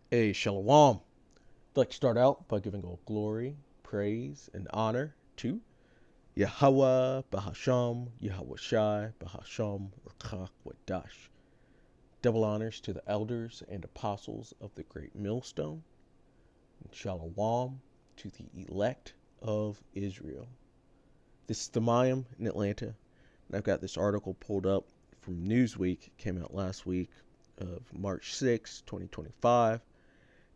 Hey, Shalom. I'd like to start out by giving all glory, praise, and honor to Yahweh, Bahasham, Yahweh Shai, Bahasham, Rakach, Wadash. Double honors to the elders and apostles of the great millstone, and Shalom to the elect of Israel. This is the Mayim in Atlanta, and I've got this article pulled up from Newsweek. It came out last week of March 6, 2025.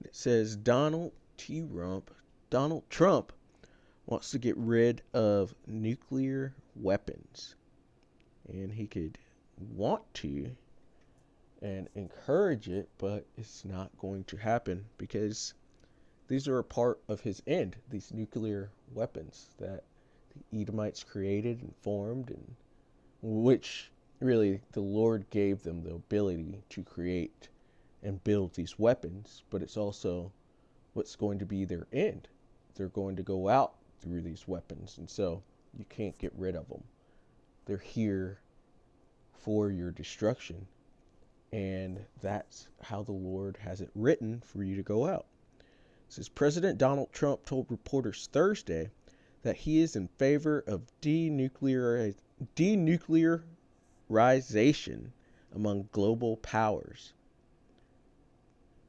It says Donald Trump wants to get rid of nuclear weapons. And he could want to and encourage it, but it's not going to happen because these are a part of his end, these nuclear weapons that the Edomites created and formed, and which really the Lord gave them the ability to create and build these weapons, but it's also what's going to be their end. They're going to go out through these weapons, and so you can't get rid of them. They're here for your destruction, and that's how the Lord has it written for you to go out. It says President Donald Trump told reporters Thursday that he is in favor of denuclearization among global powers.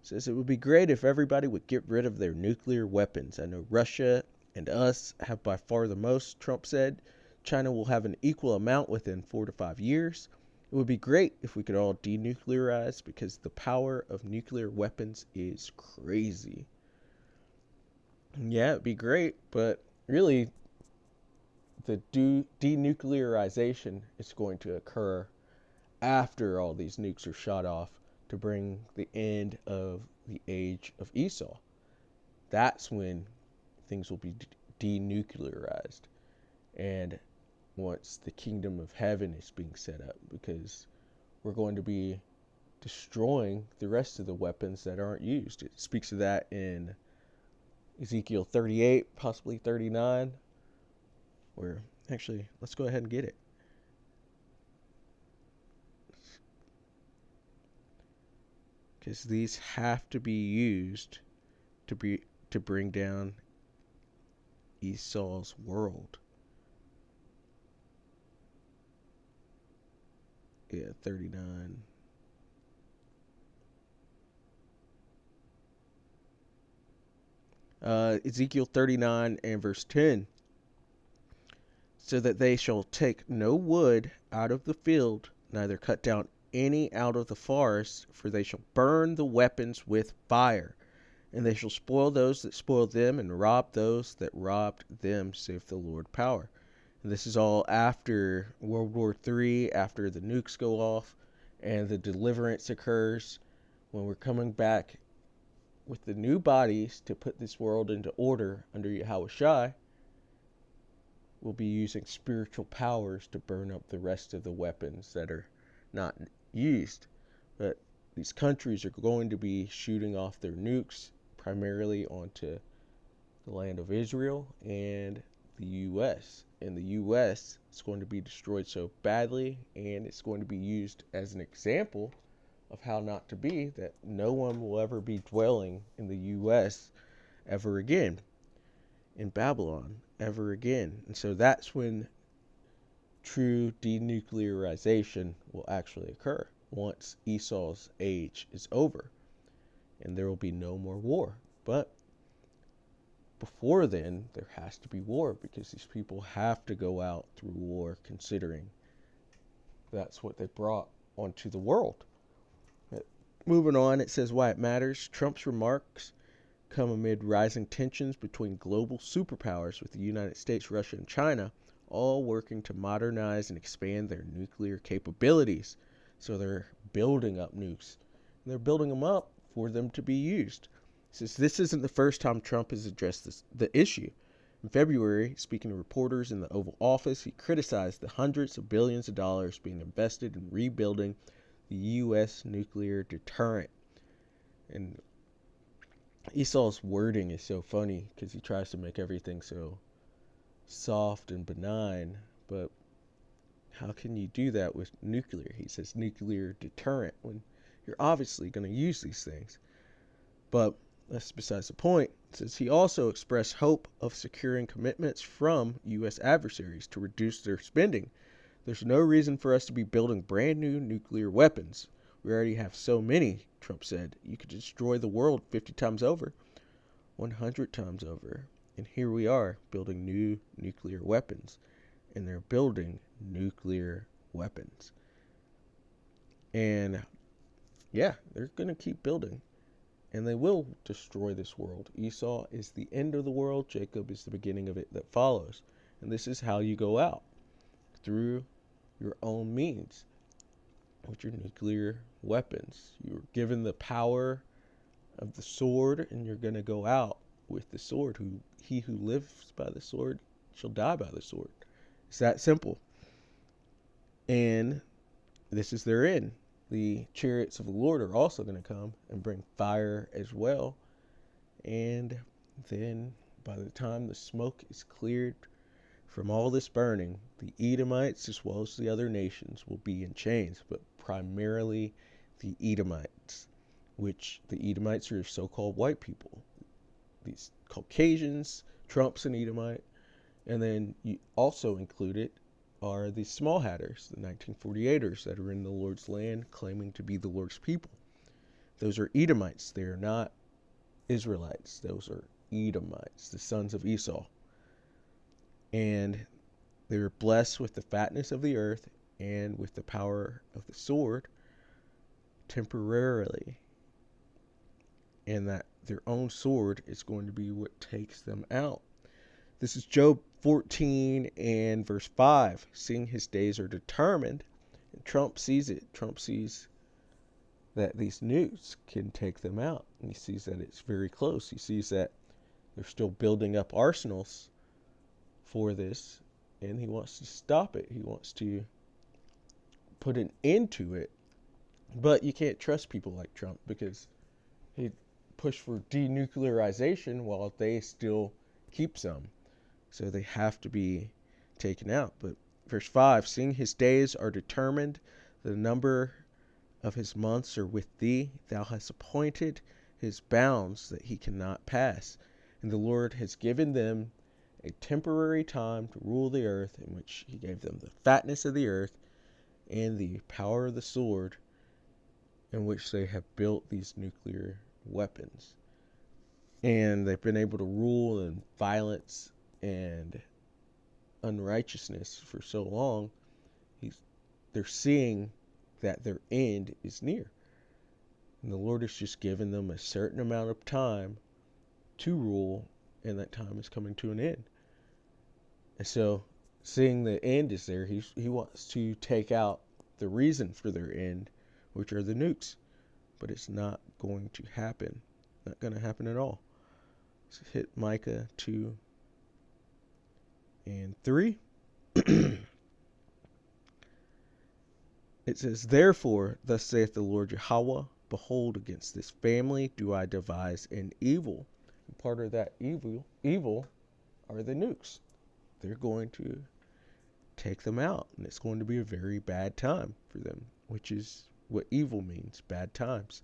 Says it would be great if everybody would get rid of their nuclear weapons. I know Russia and us have by far the most, Trump said. China will have an equal amount within 4 to 5 years. It would be great if we could all denuclearize because the power of nuclear weapons is crazy. Yeah, it'd be great, but really the denuclearization is going to occur after all these nukes are shot off to bring the end of the age of Esau. That's when things will be denuclearized. And once the kingdom of heaven is being set up, because we're going to be destroying the rest of the weapons that aren't used. It speaks of that in Ezekiel 38, possibly 39, where actually, let's go ahead and get it. Because these have to be used to bring down Esau's world. Yeah, 39. Ezekiel 39 and verse 10. So that they shall take no wood out of the field, neither cut down any out of the forest, for they shall burn the weapons with fire. And they shall spoil those that spoiled them, and rob those that robbed them, saith the Lord power. And this is all after World War III, after the nukes go off, and the deliverance occurs, when we're coming back with the new bodies to put this world into order under Yahweh Shai. We'll be using spiritual powers to burn up the rest of the weapons that are not used. But these countries are going to be shooting off their nukes primarily onto the land of Israel and the U.S. In the U.S., it's going to be destroyed so badly, and it's going to be used as an example of how not to be, that no one will ever be dwelling in the U.S. ever again, in Babylon ever again. And so that's when true denuclearization will actually occur, once Esau's age is over, and there will be no more war. But before then, there has to be war, because these people have to go out through war, considering that's what they brought onto the world. Moving on, it says why it matters. Trump's remarks come amid rising tensions between global superpowers, with the United States, Russia, and China all working to modernize and expand their nuclear capabilities. So they're building up nukes. And they're building them up for them to be used. It says this isn't the first time Trump has addressed the issue. In February, speaking to reporters in the Oval Office, he criticized the hundreds of billions of dollars being invested in rebuilding the U.S. nuclear deterrent. And Esau's wording is so funny because he tries to make everything so soft and benign, but how can you do that with nuclear? He says nuclear deterrent when you're obviously going to use these things. But that's besides the point. It says he also expressed hope of securing commitments from U.S. adversaries to reduce their spending. There's no reason for us to be building brand new nuclear weapons. We already have so many, Trump said. You could destroy the world 50 times over, 100 times over. And here we are building new nuclear weapons. And they're building nuclear weapons. And yeah, they're going to keep building. And they will destroy this world. Esau is the end of the world. Jacob is the beginning of it that follows. And this is how you go out, through your own means, with your nuclear weapons. You're given the power of the sword, and you're going to go out with the sword. He who lives by the sword shall die by the sword. It's that simple. And this is their end. The chariots of the Lord are also going to come and bring fire as well. And then by the time the smoke is cleared from all this burning, the Edomites as well as the other nations will be in chains, but primarily the Edomites, which the Edomites are so-called white people. These Caucasians, Trump's an Edomite, and then you also included are the small hatters, the 1948ers that are in the Lord's land claiming to be the Lord's people. Those are Edomites. They are not Israelites. Those are Edomites, the sons of Esau. And they were blessed with the fatness of the earth and with the power of the sword temporarily. And that their own sword is going to be what takes them out. This is Job 14 and verse 5. Seeing his days are determined. And Trump sees it. Trump sees that these nukes can take them out. And he sees that it's very close. He sees that they're still building up arsenals for this. And he wants to stop it. He wants to put an end to it. But you can't trust people like Trump because he pushed for denuclearization while they still keep some. So they have to be taken out. But verse 5, seeing his days are determined, the number of his months are with thee. Thou hast appointed his bounds that he cannot pass. And the Lord has given them a temporary time to rule the earth, in which he gave them the fatness of the earth and the power of the sword, in which they have built these nuclear weapons. And they've been able to rule in violence and unrighteousness for so long. They're seeing that their end is near. And the Lord has just given them a certain amount of time to rule, and that time is coming to an end. And so, seeing the end is there, he wants to take out the reason for their end, which are the nukes. But it's not going to happen. Not going to happen at all. Let's hit Micah 2 and 3. It says, therefore, thus saith the Lord Yahweh, behold, against this family do I devise an evil. And part of that evil are the nukes. They're going to take them out, and it's going to be a very bad time for them, which is what evil means, bad times.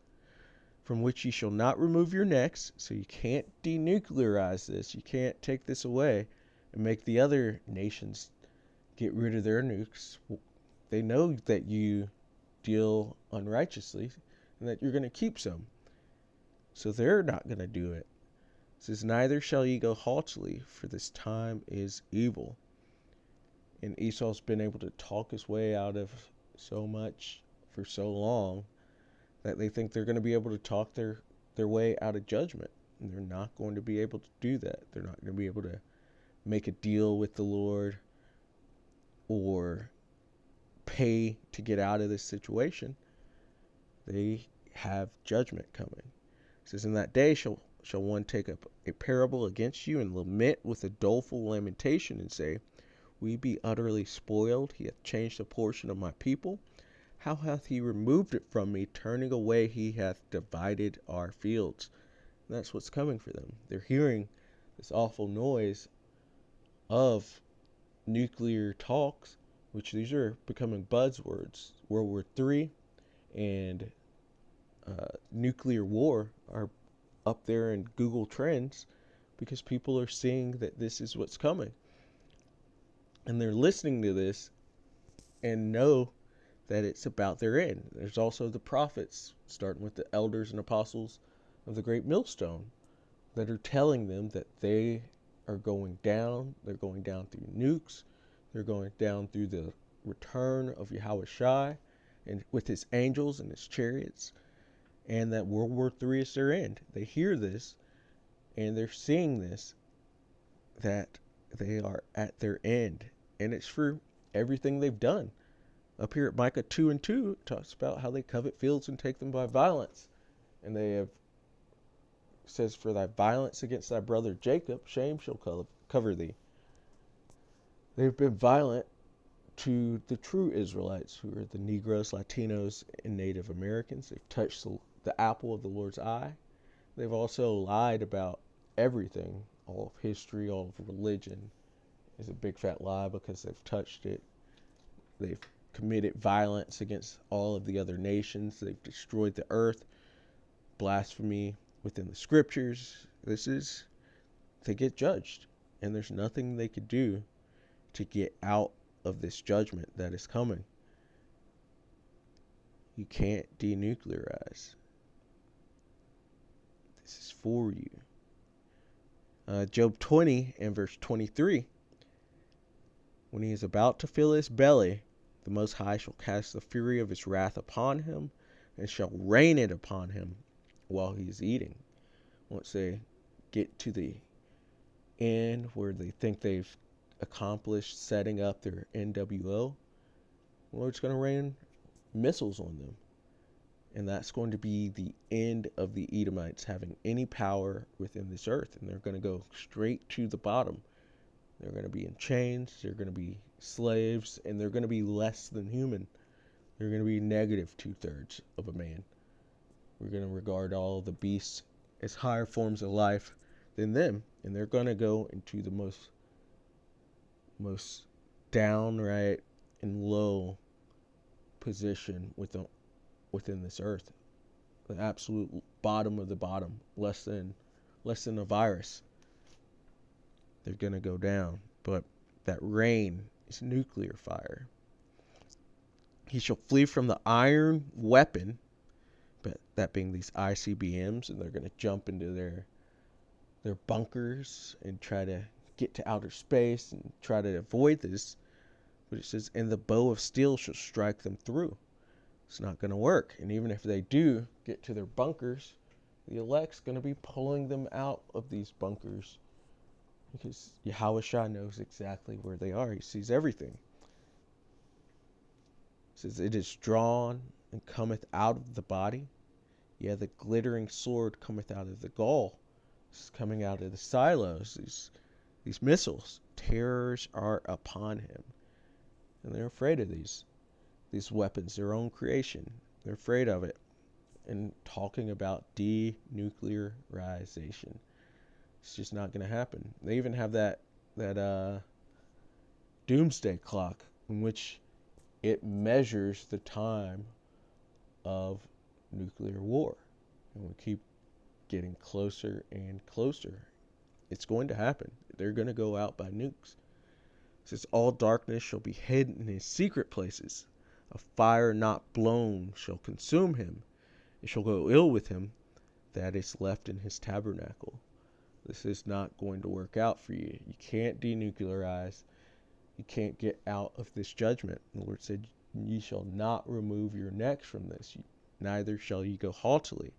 From which ye shall not remove your necks, so you can't denuclearize this. You can't take this away and make the other nations get rid of their nukes. They know that you deal unrighteously and that you're going to keep some. So they're not going to do it. It says, neither shall ye go haughtily, for this time is evil. And Esau's been able to talk his way out of so much for so long that they think they're going to be able to talk their way out of judgment. And they're not going to be able to do that. They're not going to be able to make a deal with the Lord or pay to get out of this situation. They have judgment coming. It says, in that day shall one take up a parable against you and lament with a doleful lamentation and say, we be utterly spoiled. He hath changed a portion of my people. How hath he removed it from me? Turning away he hath divided our fields. And that's what's coming for them. They're hearing this awful noise of nuclear talks, which these are becoming buzzwords. World War III and nuclear war are up there in Google Trends because people are seeing that this is what's coming. And they're listening to this and know that it's about their end. There's also the prophets, starting with the elders and apostles of the great millstone, that are telling them that they are going down. They're going down through nukes. They're going down through the return of Yahweh Shai and with his angels and his chariots, and that World War III is their end. They hear this and they're seeing this, that they are at their end. And it's for everything they've done. Up here at Micah 2:2, it talks about how they covet fields and take them by violence. And they have, says, for thy violence against thy brother Jacob, shame shall cover thee. They've been violent to the true Israelites, who are the Negroes, Latinos, and Native Americans. They've touched the apple of the Lord's eye. They've also lied about everything. All of history, all of religion is a big fat lie because they've touched it. They've committed violence against all of the other nations. They've destroyed the earth. Blasphemy within the scriptures. They get judged. And there's nothing they could do to get out of this judgment that is coming. You can't denuclearize. This is for you. Job 20 and verse 23. When he is about to fill his belly, the Most High shall cast the fury of his wrath upon him, and shall rain it upon him while he is eating. Once they get to the end where they think they've accomplished setting up their NWO, the Lord's going to rain missiles on them. And that's going to be the end of the Edomites having any power within this earth. And they're going to go straight to the bottom. They're going to be in chains. They're going to be slaves. And they're going to be less than human. They're going to be negative 2/3 of a man. We're going to regard all the beasts as higher forms of life than them. And they're going to go into the most downright and low position within this earth, the absolute bottom of the bottom, less than a virus. They're gonna go down. But that rain is nuclear fire. He shall flee from the iron weapon, but that being these ICBMs, and they're gonna jump into their bunkers and try to get to outer space and try to avoid this. But it says, and the bow of steel shall strike them through. It's not going to work. And even if they do get to their bunkers, the elect's going to be pulling them out of these bunkers, because Yahweh Shai knows exactly where they are. He sees everything. It says, it is drawn and cometh out of the body. Yeah, the glittering sword cometh out of the gall. It's coming out of the silos. These missiles. Terrors are upon him. And they're afraid of these weapons, their own creation. They're afraid of it. And talking about denuclearization. It's just not going to happen. They even have that doomsday clock in which it measures the time of nuclear war. And we keep getting closer and closer. It's going to happen. They're going to go out by nukes. It says, all darkness shall be hidden in his secret places. A fire not blown shall consume him. It shall go ill with him that is left in his tabernacle. This is not going to work out for you. You can't denuclearize. You can't get out of this judgment. The Lord said, ye shall not remove your necks from this. Neither shall ye go haughtily.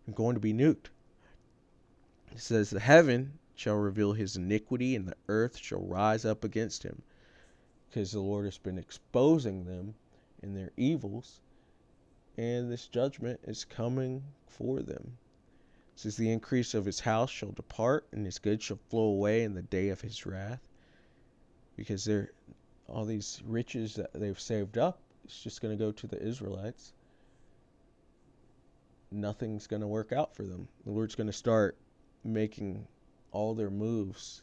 You're going to be nuked. It says, the heaven shall reveal his iniquity, and the earth shall rise up against him. Because the Lord has been exposing them in their evils, and this judgment is coming for them. It says, the increase of his house shall depart, and his goods shall flow away in the day of his wrath. Because all these riches that they've saved up, it's just going to go to the Israelites. Nothing's going to work out for them. The Lord's going to start making all their moves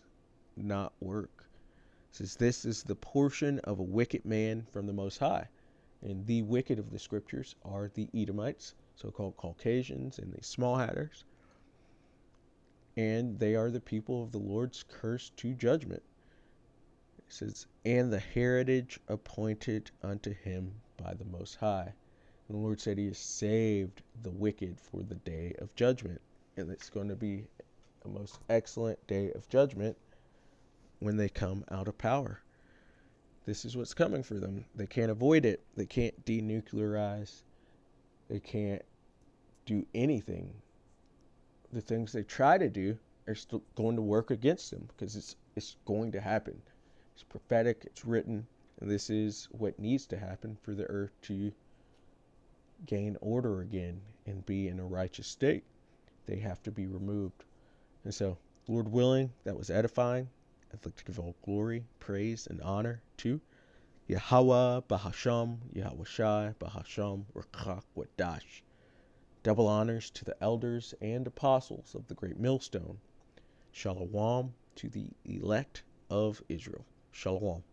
not work. It says, this is the portion of a wicked man from the Most High. And the wicked of the scriptures are the Edomites, so-called Caucasians, and the small hatters. and they are the people of the Lord's curse to judgment. It says, and the heritage appointed unto him by the Most High. And the Lord said he has saved the wicked for the day of judgment. And it's going to be a most excellent day of judgment when they come out of power. This is what's coming for them. They can't avoid it. They can't denuclearize. They can't do anything. The things they try to do are still going to work against them because it's going to happen. It's prophetic, it's written, and this is what needs to happen for the earth to gain order again and be in a righteous state. They have to be removed. And so, Lord willing, that was edifying. I'd like to give all glory, praise, and honor to Yahweh, Bahasham, Yahweh Shai, Bahasham, Rakak, Wadash. Double honors to the elders and apostles of the great millstone. Shalom to the elect of Israel. Shalom.